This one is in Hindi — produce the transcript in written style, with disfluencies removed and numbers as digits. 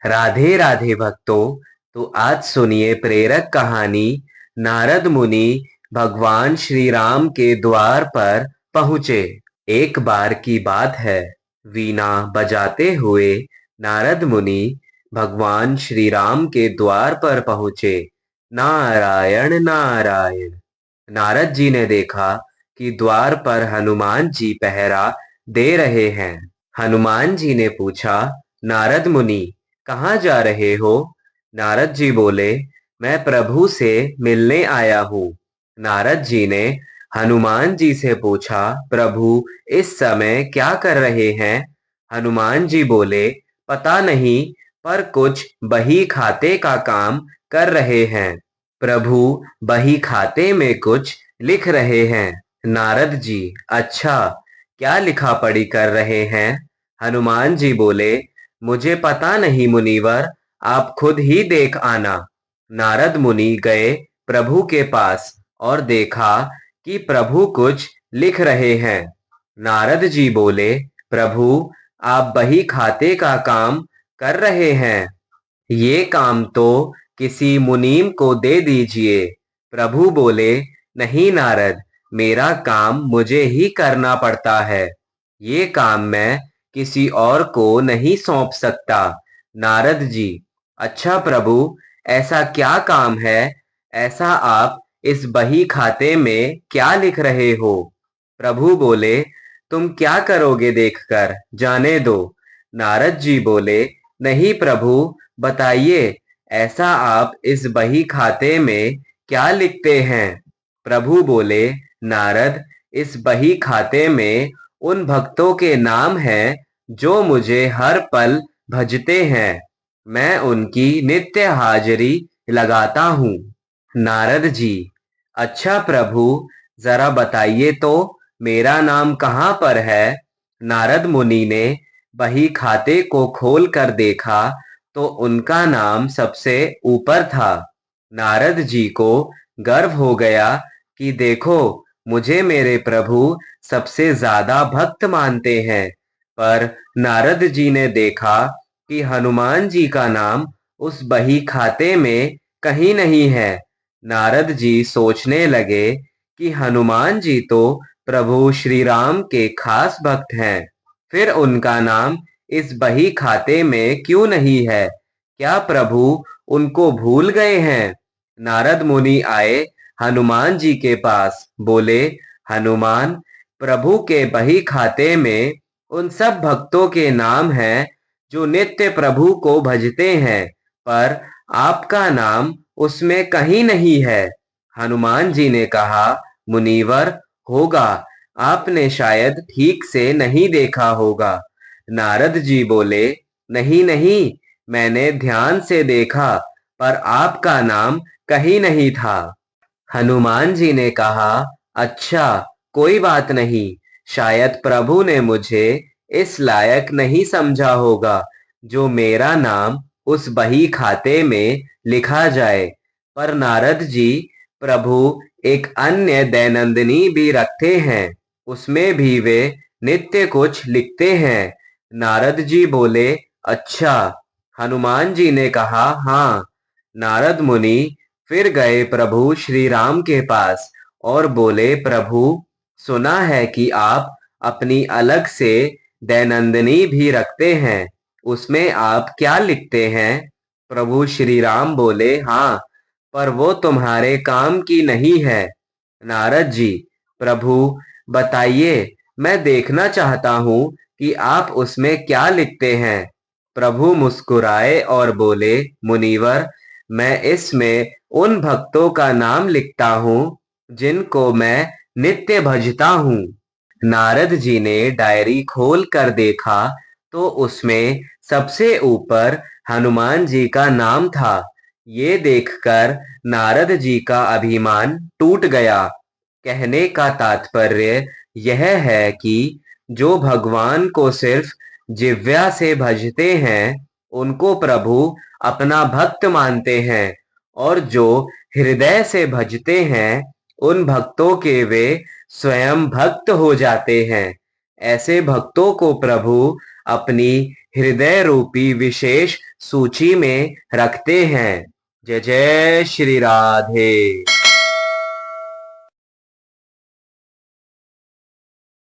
राधे राधे भक्तों। तो आज सुनिए प्रेरक कहानी। नारद मुनि भगवान श्री राम के द्वार पर पहुंचे। एक बार की बात है, वीणा बजाते हुए नारद मुनि भगवान श्री राम के द्वार पर पहुंचे। नारायण नारायण। नारद जी ने देखा कि द्वार पर हनुमान जी पहरा दे रहे हैं। हनुमान जी ने पूछा, नारद मुनि कहाँ जा रहे हो? नारद जी बोले, मैं प्रभु से मिलने आया हूँ। नारद जी ने हनुमान जी से पूछा, प्रभु इस समय क्या कर रहे हैं? हनुमान जी बोले, पता नहीं, पर कुछ बही खाते का काम कर रहे हैं। प्रभु बही खाते में कुछ लिख रहे हैं। नारद जी, अच्छा, क्या लिखा पढ़ी कर रहे हैं? हनुमान जी बोले, मुझे पता नहीं मुनिवर, आप खुद ही देख आना। नारद मुनि गए प्रभु के पास और देखा कि प्रभु कुछ लिख रहे हैं। नारद जी बोले, प्रभु आप बही खाते का काम कर रहे हैं, ये काम तो किसी मुनीम को दे दीजिए। प्रभु बोले, नहीं नारद, मेरा काम मुझे ही करना पड़ता है, ये काम मैं किसी और को नहीं सौंप सकता। नारद जी, अच्छा प्रभु, ऐसा क्या काम है? ऐसा आप इस बही खाते में क्या लिख रहे हो? प्रभु बोले, तुम क्या करोगे देखकर, जाने दो। नारद जी बोले, नहीं प्रभु, बताइए, ऐसा आप इस बही खाते में क्या लिखते हैं? प्रभु बोले, नारद, इस बही खाते में उन भक्तों के नाम हैं जो मुझे हर पल भजते हैं। मैं उनकी नित्य हाजिरी लगाता हूँ। नारद जी, अच्छा प्रभु, जरा बताइए तो, मेरा नाम कहाँ पर है? नारद मुनि ने बही खाते को खोल कर देखा तो उनका नाम सबसे ऊपर था। नारद जी को गर्व हो गया कि देखो, मुझे मेरे प्रभु सबसे ज्यादा भक्त मानते हैं। पर नारद जी ने देखा कि हनुमान जी का नाम उस बही खाते में कहीं नहीं है। नारद जी सोचने लगे कि हनुमान जी तो प्रभु श्री राम के खास भक्त हैं, फिर उनका नाम इस बही खाते में क्यों नहीं है? क्या प्रभु उनको भूल गए हैं? नारद मुनि आए हनुमान जी के पास, बोले, हनुमान, प्रभु के बही खाते में उन सब भक्तों के नाम हैं जो नित्य प्रभु को भजते हैं, पर आपका नाम उसमें कहीं नहीं है। हनुमान जी ने कहा, मुनीवर, होगा, आपने शायद ठीक से नहीं देखा होगा। नारद जी बोले, नहीं नहीं, मैंने ध्यान से देखा, पर आपका नाम कहीं नहीं था। हनुमान जी ने कहा, अच्छा, कोई बात नहीं, शायद प्रभु ने मुझे इस लायक नहीं समझा होगा जो मेरा नाम उस बही खाते में लिखा जाए। पर नारद जी, प्रभु एक अन्य दैनंदिनी भी रखते हैं, उसमें भी वे नित्य कुछ लिखते हैं। नारद जी बोले, अच्छा। हनुमान जी ने कहा, हाँ। नारद मुनि फिर गए प्रभु श्री राम के पास और बोले, प्रभु, सुना है कि आप अपनी अलग से दैनंदिनी भी रखते हैं, उसमें आप क्या लिखते हैं? प्रभु श्री राम बोले, हाँ, पर वो तुम्हारे काम की नहीं है। नारद जी, प्रभु बताइए, मैं देखना चाहता हूँ कि आप उसमें क्या लिखते हैं। प्रभु मुस्कुराए और बोले, मुनिवर, मैं इसमें उन भक्तों का नाम लिखता हूँ जिनको मैं नित्य भजता हूँ। नारद जी ने डायरी खोल कर देखा तो उसमें सबसे ऊपर हनुमान जी का नाम था। ये देखकर नारद जी का अभिमान टूट गया। कहने का तात्पर्य यह है कि जो भगवान को सिर्फ जिह्वा से भजते हैं, उनको प्रभु अपना भक्त मानते हैं, और जो हृदय से भजते हैं, उन भक्तों के वे स्वयं भक्त हो जाते हैं। ऐसे भक्तों को प्रभु अपनी हृदय रूपी विशेष सूची में रखते हैं। जय जय श्री राधे।